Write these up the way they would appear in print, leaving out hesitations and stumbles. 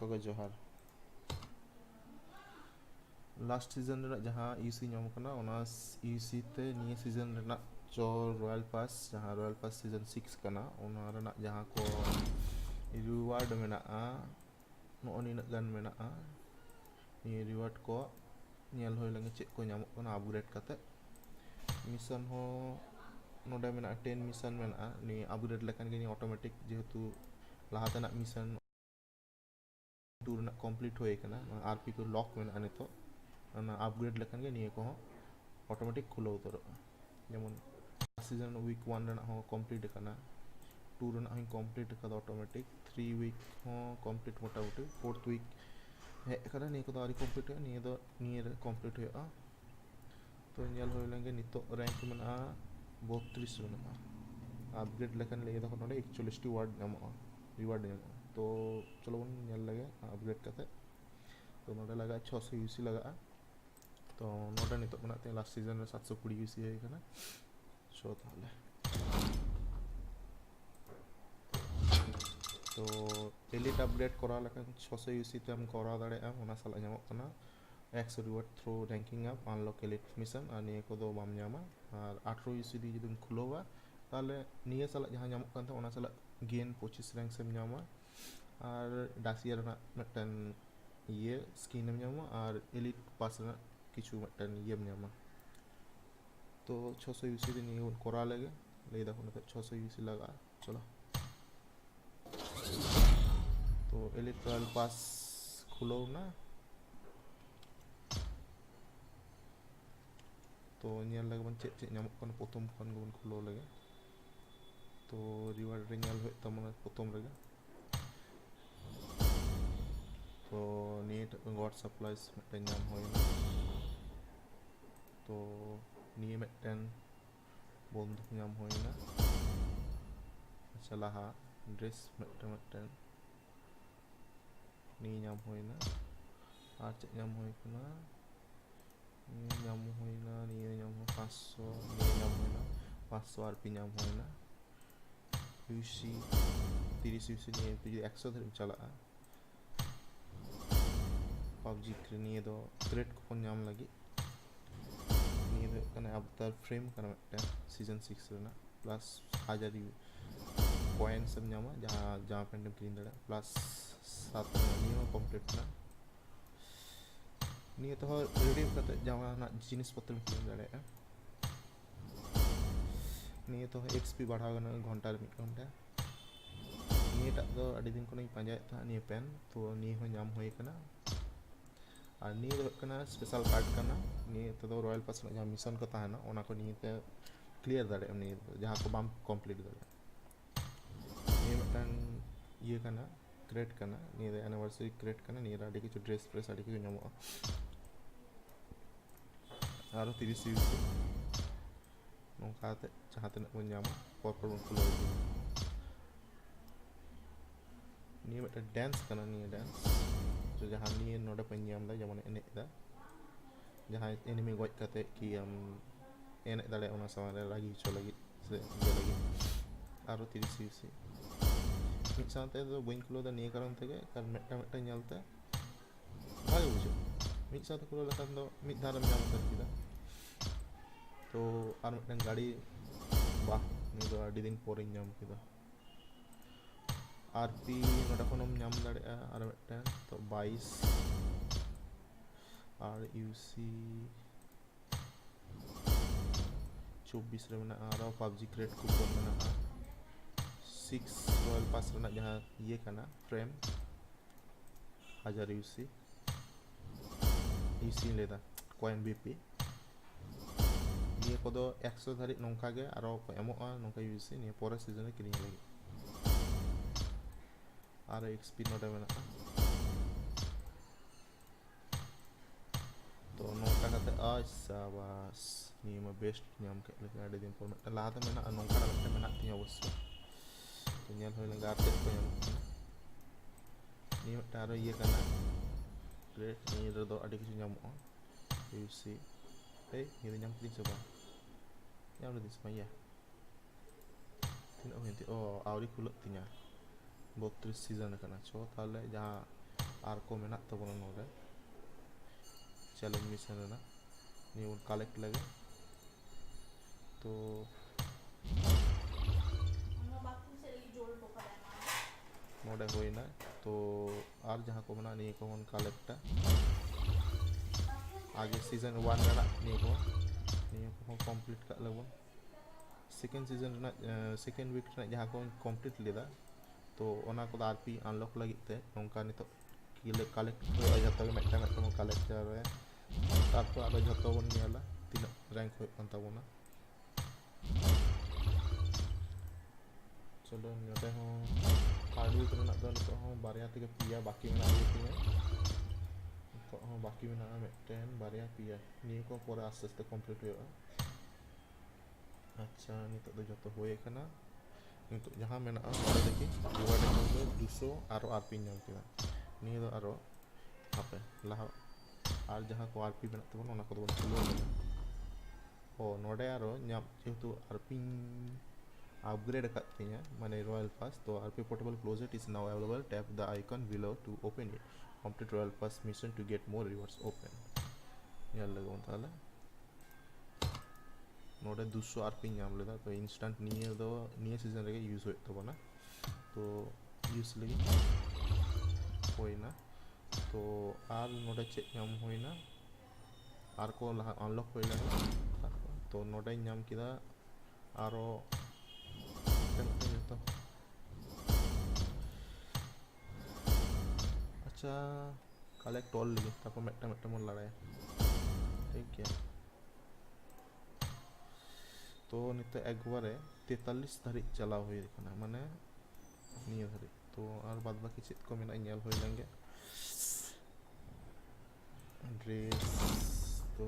ᱡᱚᱛᱚᱜᱮ ᱡᱚᱦᱟᱨ last season रे जहाँ यूसी नाम करना ओना यूसी ते निये सीजन रे जो रॉयल पास जहाँ रॉयल पास सीजन 6 करना ओना रे जहाँ को रिवार्ड मेना नो निना गन मेना निये रिवार्ड को नियल होय लगे चेक को नाम करना अपग्रेड करते मिशन हो नोडे मेना 10 मिशन मेना नि अपग्रेड लेकिन के ऑटोमेटिक जेहेतु लाहाते ना मिशन टूर ना कंप्लीट होय कना आरपी को लॉक मेना नितो अपग्रेड लेकिन के निये को ऑटोमेटिक खुलो उतर जेमन सीजन वीक 1 रना हो कंप्लीट करना 2 रना हो कंप्लीट कर ऑटोमेटिक 3 वीक हो कंप्लीट मोटामुटी 4th वीक हे करना निये को दारी कंप्लीट है निये रे कंप्लीट होया तो नियल होय लगे नितो रैंक मेना 32 मेना अपग्रेड लेकिन ले दो नोडे 41 टी वार्ड नामो रिवार्ड तो चलो बन नियल लगे अपग्रेड करते तो नोडे लगा 600 यूसी लगा तो नोडे नितो बनाते लास्ट सीजन में 720 यूसी है करना शो ताले तो एलिट अपडेट करा लेकिन 600 यूसी ते हम करा दाड़े ओना साला नामो कना x reward through ranking up unlock elite mission और निये को दो बाम नामा और 18 यूसी दी जुदुम खुलोवा ताले निये साला जहां नामो कन ओना साला गेन 25 रैंक से नामा और डासियर ना मिटन ये स्किन में नामा और एलिट पास ना किछु मिटन ये नामा तो 600 यूसी दी निये करा लगे ले देखो ना 600 यूसी लगा चलो तो एलिट रॉयल पास खुलो ना तो नियल लगे बन चेक चेक नामक कन प्रथम खन गबन खुलो लगे तो रिवार्ड रे नियल होय तमना प्रथम लगे तो नीट गॉड सप्लाइज मिटन नाम होयना तो निये मिटन बंदूक नाम होयना चला हा ड्रेस मिटन निये नाम होयना और चेक नाम होय कना नाम होयना निये नाम 500 निये नाम होयना 500 आरपी नाम होयना यूसी 30 यूसी निये तो 100 धरि चला पबजी निये दो क्रेट को नाम लगी निये दो कना अवतार फ्रेम कना मिटन सीजन 6 रेना प्लस 1000 कॉइन सब नामा जहां जहां पेंडम क्लीन दड़ा प्लस 7 निये कंप्लीट ना निये तो रिडीम करते जहां ना जिनिस पत्र क्लीन दड़ा निये तो एक्सपी बढ़ा गना घंटा रे 1 घंटा निये टा दो अडी दिन को नहीं पांजाय था निये पेन तो निये हो नाम होय कना और निये दो कना स्पेशल कार्ड कना निये तो रॉयल पास जहां मिशन को ताना ओना को निये ते क्लियर दड़े निये जहां को बाम कंप्लीट दड़े निये मटन ये कना क्रेट कना निये एनिवर्सरी क्रेट कना निये अडी किछु ड्रेस प्रेस अडी किछु नामो आरो 30 यूसी नोंकाते जहां तने बन नामा पर बन खुलो निये मटन डांस कना निये डांस तो जहां निये नोडे पे नाम दा जेमन एने दा जहां एनिमी गoj kate कि हम एने दाड़े ओना सारे लागी चो लगी से लगी आरो 30 यूसी मिट साथे दो बइन खुलो दा निये कारण तेगे कार मेटा नेलते भागे बुझो मिट साथे खुलो लखान दो मिट धारम नाम कर किदा तो आर मिटन गाड़ी वाह नि दो अडी दिन पोरे नाम किदा आरपी नोडा खनम नाम दाड़े आर मिटन तो 22 और यूसी 24 रे मेना आरो पबजी क्रेट कूपन मेना 6 रॉयल पास रेना जहां ये कना फ्रेम 1000 यूसी यूसी लेदा कॉइन बीपी निये को दो 100 धरि नोंका गे आरो को एमोआ नोंका यूसी निये पोरे सीजन रे किरिंग लगे आरो एक्सपी नोडे मेना तो नोंका कते शाबाश निये में बेस्ट नाम के लगे अडी दिन पर मेटा लाहाते मेना नोंका मेटा मेना तिया अवश्य तो नियल होय लगे आते को नाम निये मेटा आरो ये कना ग्रेट निये रे दो अडी किछु नामो यूसी ए निये नाम किरिंग सबा नाम रे दिस पाया तीन ओ आवरी खुलो तिया 32 सीजन कना छो ताले जहां আর কো মেনা তাবona নোডে চ্যালেঞ্জ মিশন রেনা নিউ কালেক্ট লাগে তো নোडे होइना तो आर जहाँ को मना नहीं को मन कलेक्टा आगे सीजन 1 रेना नहीं को कंप्लीट का लगो सेकंड सीजन रेना सेकंड वीक रेना जहाँ को कंप्लीट लेदा तो ओना को आरपी अनलॉक लगित ते नोंका नितो किले कलेक्ट होय जतो के मेटा मेटा मो कलेक्ट जावे तारपर आरो जतो बन नेला तीना रैंक होय कान ताबोना चलो नोडे हो थर्ड वीक रेना दो नितो हो बारया ते पिया बाकी मेना दिया नितो हो बाकी मेना मेटेन बारया पिया नि को पोरे आस्ते आस्ते कंप्लीट होय अच्छा नितो दो जतो होय काना नितो जहां मेना ओडे देखि रिवार्ड को 200 आरो आरपी नाम केदा नि दो आरो हापे लाहा आर जहां को आरपी मेना तबन ओना को दो खुलो ओ नोडे आरो न्याम जेतु आरपी अपग्रेड करतिया माने रॉयल पास तो RP portable closet is now available tap the icon below to open it complete royal pass mission to get more rewards open यार लगो ताला नोडे 200 आरपी नाम लेदा तो इंस्टेंट निये सीजन रे यूज होय तबना तो यूज लगी होइना तो आर नोडे चेक नाम होइना आर को अनलॉक होइला तो नोडे नाम किदा आरो अच्छा कलेक्ट ऑल लगी ताको मेटा मेटा मन लड़ाया ठीक है तो निते एक बारे 43 धारी चला हुई कना माने निया धारी तो और बाद बाकी चेत को मेना नेल होय लेंगे ड्रेस तो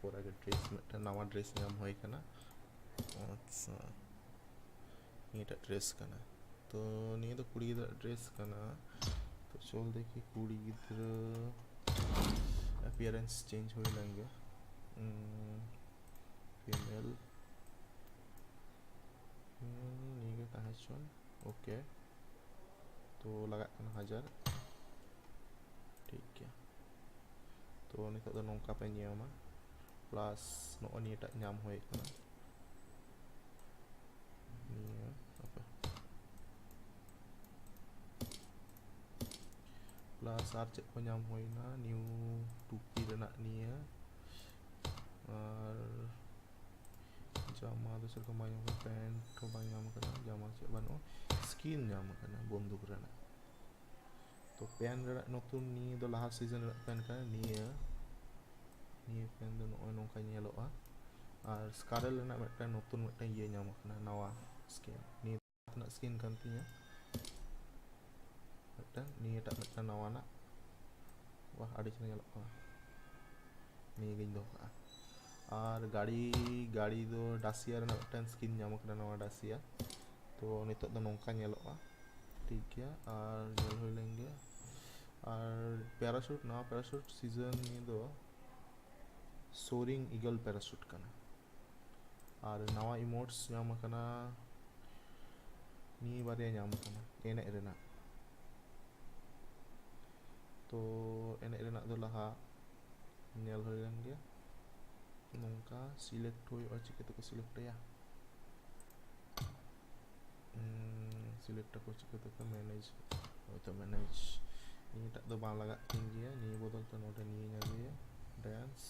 पूरा के ड्रेस मेटा नवा ड्रेस नाम होय कना अच्छा नीटा ड्रेस कना तो निया तो कुड़ी ड्रेस कना तो चल देखी कुड़ी अपीयरेंस चेंज होय लेंगे फीमेल नीगे कहाँ चल ओके तो लगा 1000 ठीक है तो नितो दो नोंका पे नियमा प्लस नो निटा नाम होय कना निया apa प्लस आर चेक को नाम होइना न्यू टुपी रेना निया और जामा दूसर को मायम पैंट को बायम करना जामा से बनो स्किन नाम करना बंदूक रेना तो पैन रेना नतुन नि दो लाहा सीजन रेना पैन का निया पैन दो नो नोंका नेलोआ और स्कारल रेना मेटा नतुन मेटा ये नाम करना नवा स्किन नि ना स्किन कांतिया मेटा निटा मेटा नवा ना वाह आड़ी नेलोआ नि गिन दो और गाड़ी दो डासिया रेना मेटन स्किन नाम करना नवा डासिया तो नितो दो नोंका नेलोआ ठीक है और नेल होय लेंगे और पैराशूट नवा पैराशूट सीजन नि दो सोरिंग ईगल पैराशूट कना और नवा इमोट्स नाम कना नि बारे नाम कना एने रेना तो एने रेना दो लहा नेल होय लेंगे नोंका सिलेक्ट होय और चिके तो सिलेक्ट या सिलेक्ट को चिके तो मैनेज तो मैनेज नीटा दो बां लगा गिया नि बदल तो नोटे नि ᱧᱟᱢᱤᱭᱟ डांस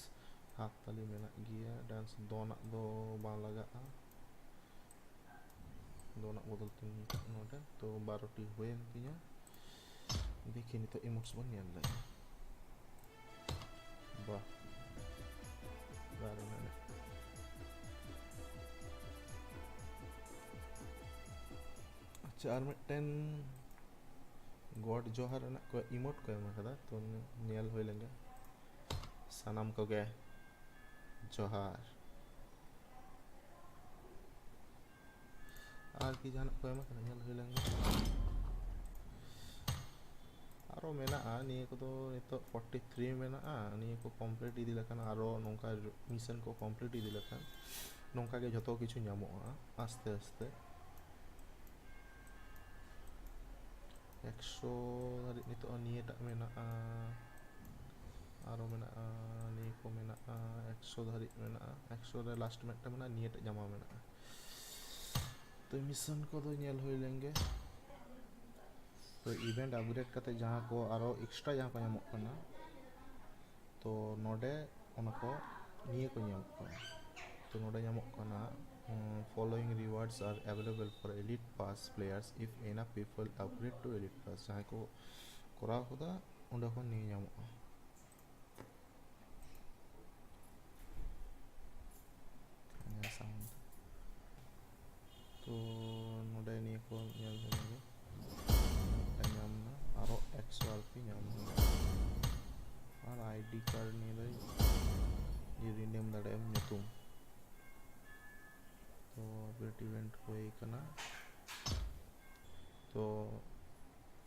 हाथ ताली मेना गिया डांस दोना दो बां लगा दोना बदल तो नीटा नोटे तो 12 टी होयन तिया देखि नि तो इमोट्स बन नेल ले वाह बारना अच्छा और मिटन गॉड जोहार को इमोट को एम कदा तो नेल होय लेंगे सनम को गे जोहार और की जान को एम कदा नेल होय लेंगे आरो मेना नि को तो नितो 43 मेना नि को कंप्लीट इदी लखन आरो नोंका मिशन को कंप्लीट इदी लखन नोंका के जतो किछु ᱧᱟᱢᱚᱜᱼᱟ आस्ते आस्ते 100 dharik nitoh niyatak mena'a aro mena'a ni ko mena'a 100 dharik mena'a 100 re last meta mena'a niyatak jama mena'a तो मिशन को तो nyel हुई लेंगे तो इवेंट अपग्रेड करते जहाँ को आरो एक्स्ट्रा जहाँ को nyamok kana तो नोडे उनको निये को nyamok kana तो नोडे nyamok kana following rewards are available for elite pass players if enough people upgrade to elite pass जहाँ को कोरा खुदा उन्हें को निये nyamok sound तो नोडे निये को nyel लेंगे nyamna aro XRP nyamna और आईडी कार्ड नहीं दे ये रिनेम दड़े nyutum तो अपडेट इवेंट हुई कना तो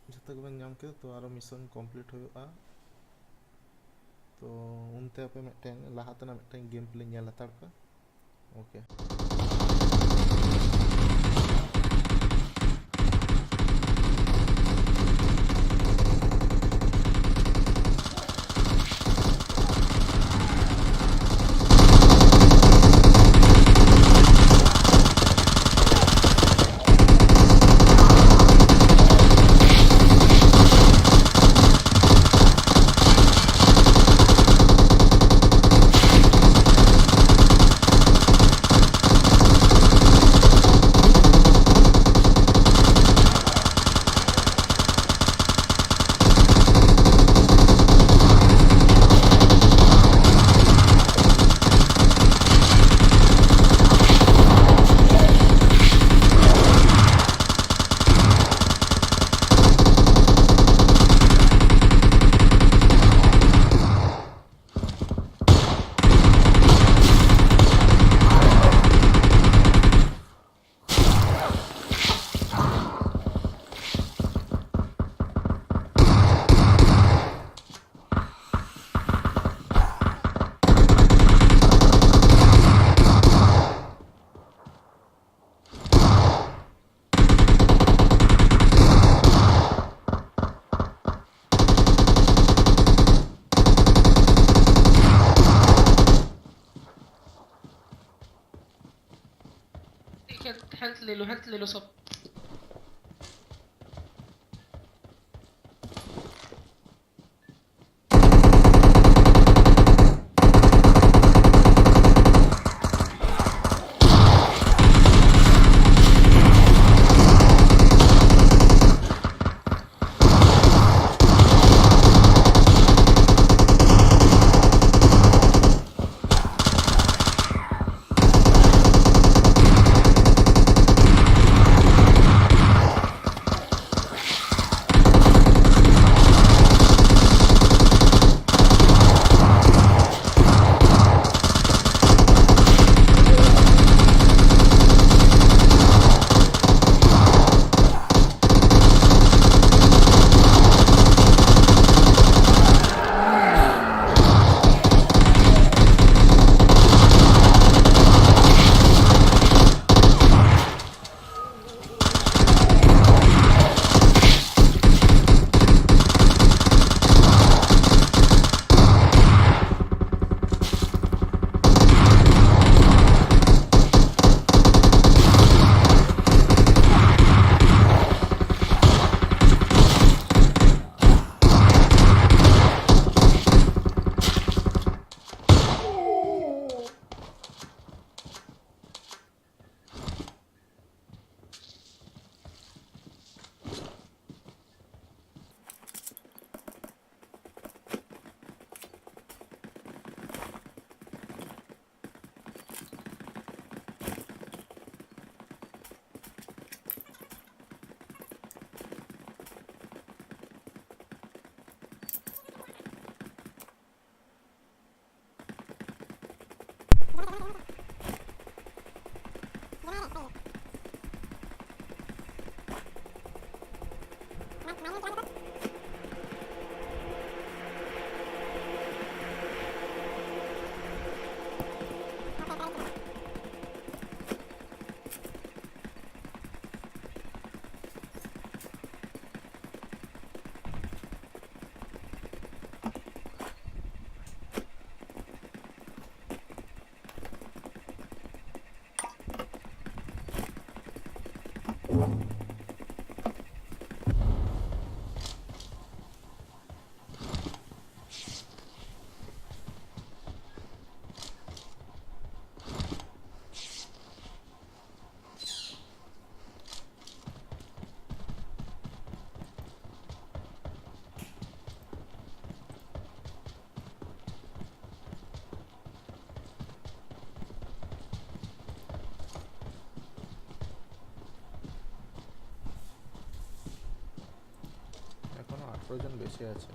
जब तक बन जाम के तो आरो मिशन कंप्लीट हुआ तो उनते पे मिटन लाहातना मिटन गेम प्ले nyel hatar पे ओके हेल्थ ले लो सब প্রয়োজন বেশি আছে।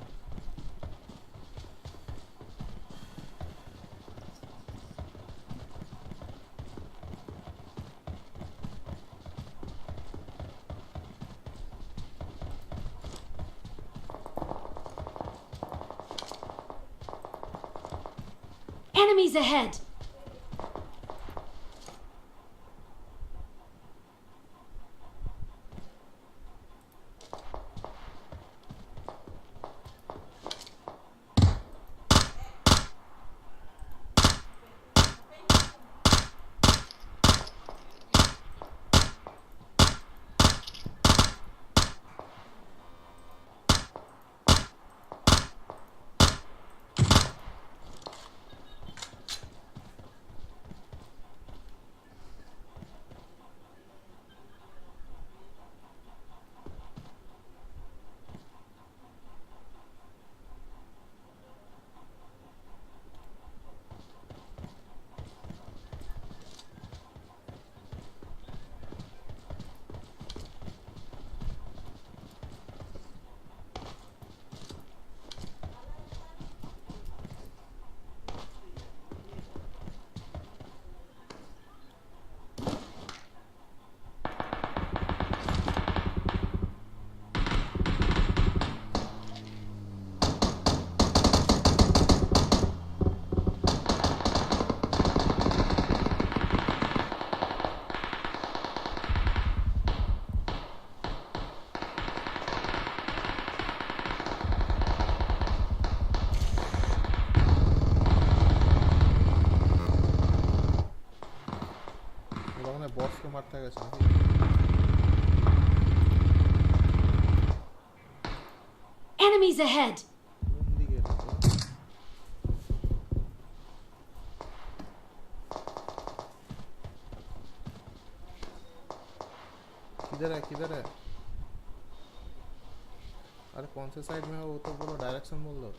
Enemies ahead! बॉस के मारता है कैसे? Enemies ahead! किधर है किधर है? अरे कौन से साइड में है वो तो बोलो, डायरेक्शन बोल दो।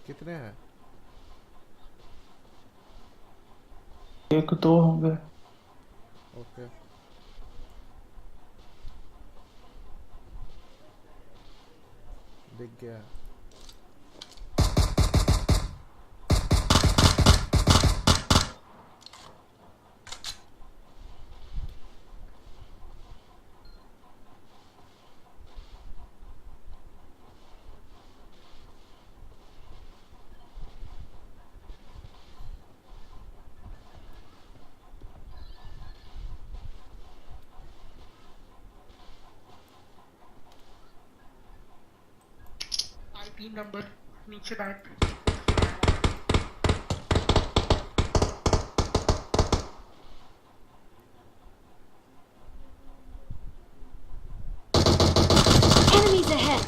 कितने हैं? एक दो होंगे। ओके दिख गया। तीन नंबर नीचे बैठ। Enemies ahead!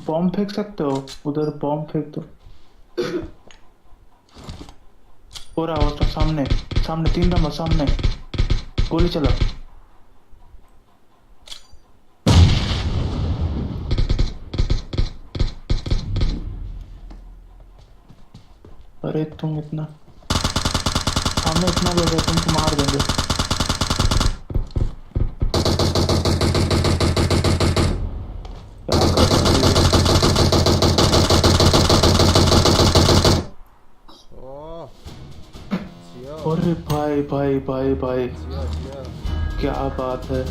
बॉम्ब फेंक सकते हो उधर, बॉम्ब फेंक दो। हो रहा हो, सामने सामने 3 नंबर सामने, गोली चला। अरे तुम इतना सामने, इतना लोग है, तुमको मार देंगे। अरे भाई भाई भाई भाई, क्या बात है।